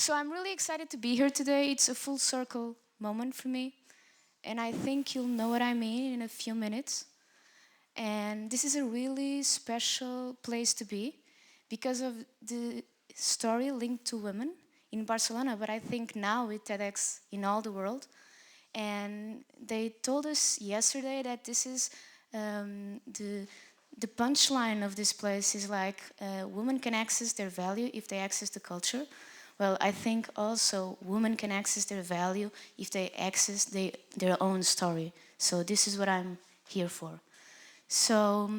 So I'm really excited to be here today. It's a full circle moment for me. And I think you'll know what I mean in a few minutes. And this is a really special place to be because of the story linked to women in Barcelona, but I think now with TEDx in all the world. And they told us yesterday that this is the punchline of this place is like women can access their value if they access the culture. Well, I think also women can access their value if they access their own story. So this is what I'm here for. So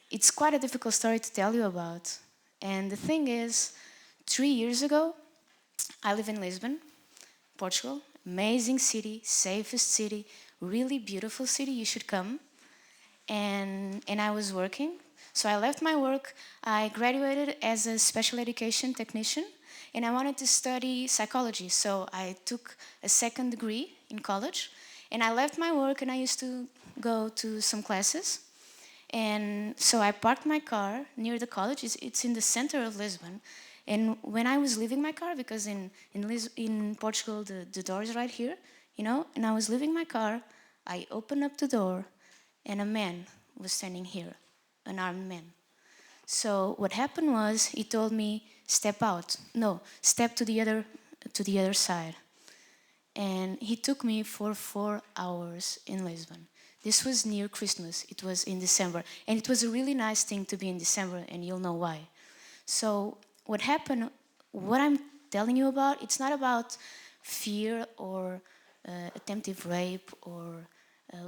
it's quite a difficult story to tell you about. And the thing is, 3 years ago, I live in Lisbon, Portugal. Amazing city, safest city, really beautiful city. You should come. And I was working. So I left my work. I graduated as a special education technician, and I wanted to study psychology. So I took a second degree in college, and I left my work, and I used to go to some classes. And so I parked my car near the college. It's in the center of Lisbon. And when I was leaving my car, because in Portugal the door is right here, and I was leaving my car, I opened up the door, and a man was standing here, an armed man. So what happened was he told me, step out. No, step to the other side. And he took me for 4 hours in Lisbon. This was near Christmas. It was in December. And it was a really nice thing to be in December, and you'll know why. So what happened, what I'm telling you about, it's not about fear or attempted rape or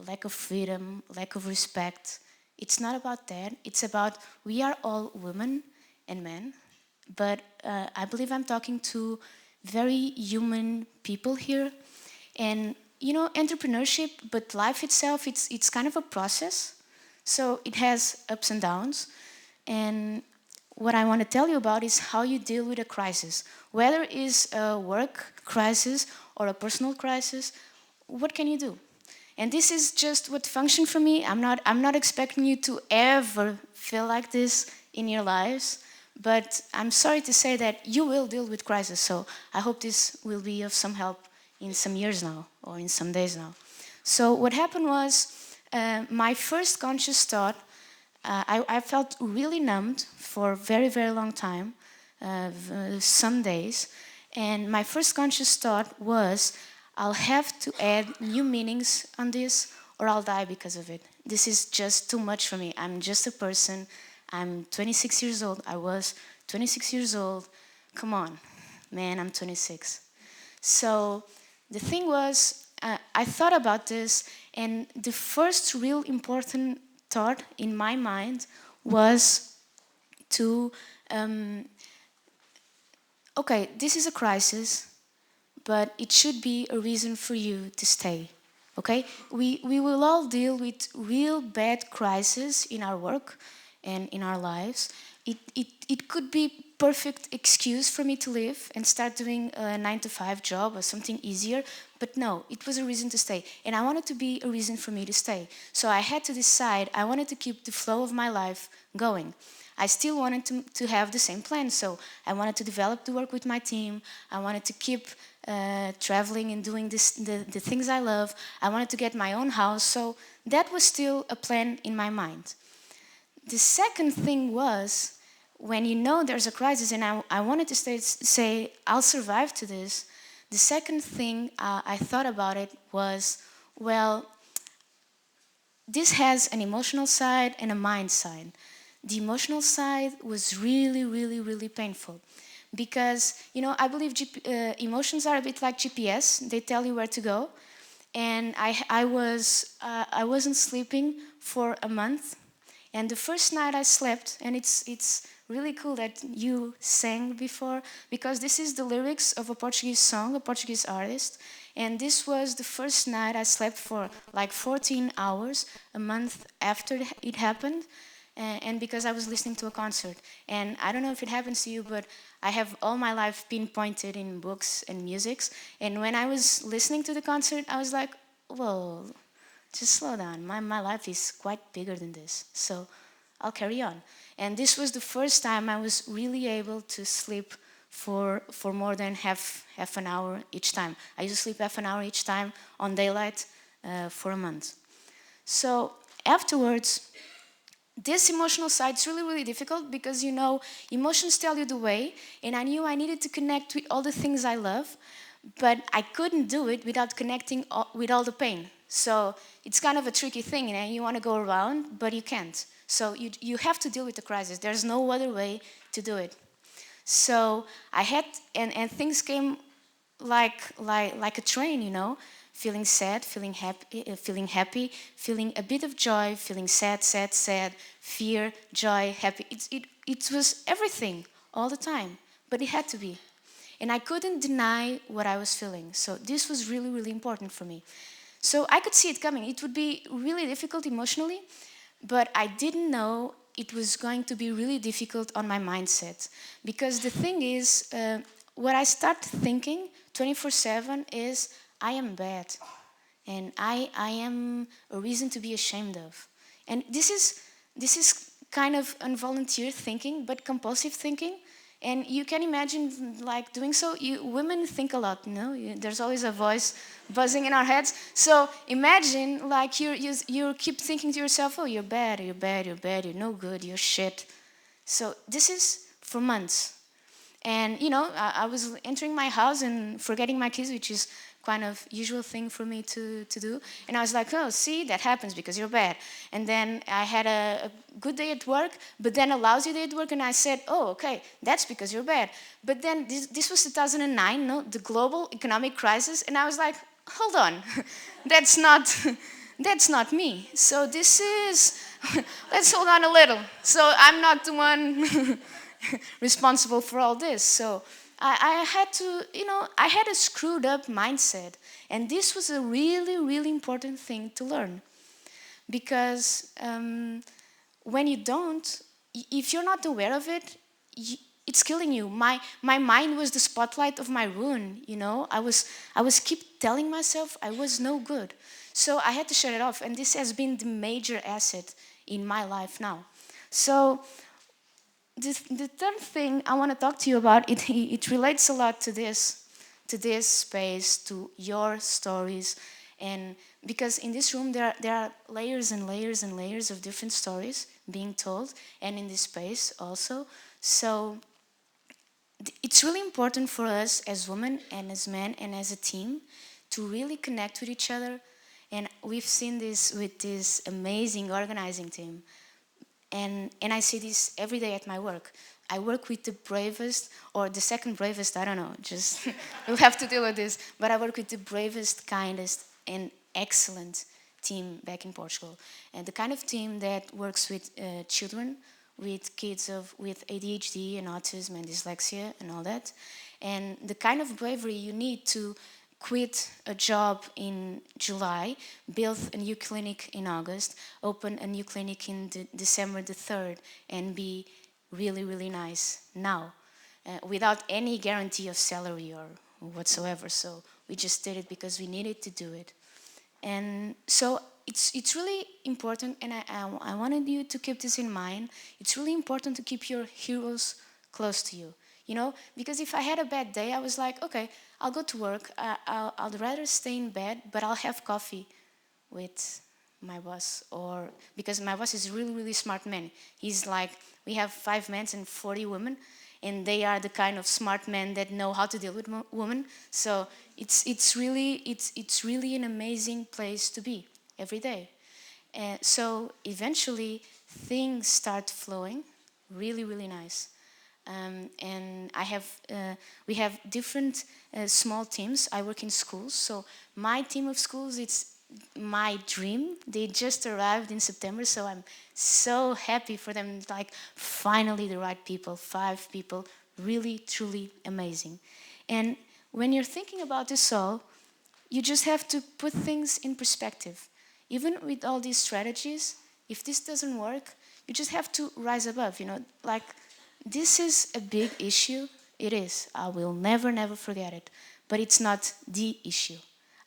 lack of freedom, lack of respect. It's not about that. It's about we are all women and men, but I believe I'm talking to very human people here. And entrepreneurship, but life itself, it's kind of a process. So it has ups and downs. And what I want to tell you about is how you deal with a crisis. Whether it's a work crisis or a personal crisis, what can you do? And this is just what functioned for me. I'm not expecting you to ever feel like this in your lives, but I'm sorry to say that you will deal with crisis. So I hope this will be of some help in some years now or in some days now. So what happened was my first conscious thought, I felt really numbed for a very, very long time, some days. And my first conscious thought was, I'll have to add new meanings on this or I'll die because of it. This is just too much for me. I'm just a person. I'm 26 years old. I was 26 years old. Come on, man, I'm 26. So the thing was, I thought about this, and the first real important thought in my mind was to, okay, this is a crisis, but it should be a reason for you to stay, okay? We will all deal with real bad crises in our work and in our lives. It could be perfect excuse for me to leave and start doing a 9-to-5 job or something easier, but no, it was a reason to stay. And I wanted to be a reason for me to stay. So I had to decide, I wanted to keep the flow of my life going. I still wanted to have the same plan, so I wanted to develop the work with my team. I wanted to keep traveling and doing the things I love. I wanted to get my own house, so that was still a plan in my mind. The second thing was, when there's a crisis and I wanted to say, I'll survive to this, the second thing I thought about it was, well, this has an emotional side and a mind side. The emotional side was really, really, really painful because, I believe emotions are a bit like GPS. They tell you where to go. And I wasn't sleeping for a month. And the first night I slept, and it's really cool that you sang before, because this is the lyrics of a Portuguese song, a Portuguese artist. And this was the first night I slept for like 14 hours, a month after it happened. And because I was listening to a concert. And I don't know if it happens to you, but I have all my life pinpointed in books and musics. And when I was listening to the concert, I was like, whoa, just slow down. My life is quite bigger than this. So I'll carry on. And this was the first time I was really able to sleep for more than half an hour each time. I used to sleep half an hour each time on daylight for a month. So afterwards, this emotional side is really, really difficult because, you know, emotions tell you the way, and I knew I needed to connect with all the things I love, but I couldn't do it without connecting with all the pain. So it's kind of a tricky thing, and you want to go around, but you can't. So you have to deal with the crisis. There's no other way to do it. So I had, and things came like a train, you know, feeling sad, feeling happy, feeling a bit of joy, feeling sad, fear, joy, happy. It was everything all the time, but it had to be. And I couldn't deny what I was feeling. So this was really, really important for me. So I could see it coming. It would be really difficult emotionally, but I didn't know it was going to be really difficult on my mindset. Because the thing is, what I start thinking 24/7 is, I am bad. And I am a reason to be ashamed of. And this is kind of involuntary thinking, but compulsive thinking. And you can imagine, like, doing so. Women think a lot, you know. There's always a voice buzzing in our heads. So imagine, like, you keep thinking to yourself, oh, you're bad, you're no good, you're shit. So this is for months. And, you know, I was entering my house and forgetting my keys, which is kind of usual thing for me to do. And I was like, oh, see, that happens because you're bad. And then I had a good day at work, but then a lousy day at work, and I said, oh, okay, that's because you're bad. But then this was 2009, no, the global economic crisis, and I was like, hold on, that's not me. So this is, let's hold on a little. So I'm not the one responsible for all this. So I had to, you know, I had a screwed up mindset. And this was a really, really important thing to learn. Because when you don't, if you're not aware of it, it's killing you. My mind was the spotlight of my ruin, you know. I was keep telling myself I was no good. So I had to shut it off. And this has been the major asset in my life now. So the third thing I want to talk to you about, it relates a lot to this space, to your stories. And because in this room there are layers and layers and layers of different stories being told, and in this space also. So it's really important for us as women and as men and as a team to really connect with each other. And we've seen this with this amazing organizing team. And I see this every day at my work. I work with the bravest, or the second bravest, I don't know, just we'll have to deal with this. But I work with the bravest, kindest, and excellent team back in Portugal. And the kind of team that works with children, with kids with ADHD and autism and dyslexia and all that. And the kind of bravery you need to quit a job in July, build a new clinic in August, open a new clinic in December the 3rd, and be really, really nice now, without any guarantee of salary or whatsoever. So we just did it because we needed to do it. And so it's really important, and I wanted you to keep this in mind. It's really important to keep your heroes close to you. You know, because if I had a bad day, I was like, okay, I'll go to work. I'd rather stay in bed, but I'll have coffee with my boss. Or because my boss is a really, really smart man. He's like, we have 5 men and 40 women, and they are the kind of smart men that know how to deal with women. So it's really an amazing place to be every day. So eventually things start flowing, really, really nice. And we have different small teams. I work in schools, so my team of schools, it's my dream. They just arrived in September, so I'm so happy for them. Like, finally the right people, 5 people, really, truly amazing. And when you're thinking about this all, you just have to put things in perspective. Even with all these strategies, if this doesn't work, you just have to rise above, you know, like, this is a big issue. It is. I will never, never forget it. But it's not the issue.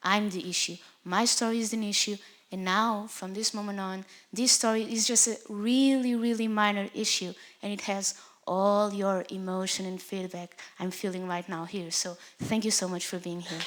I'm the issue. My story is an issue. And now, from this moment on, this story is just a really, really minor issue. And it has all your emotion and feedback I'm feeling right now here. So thank you so much for being here.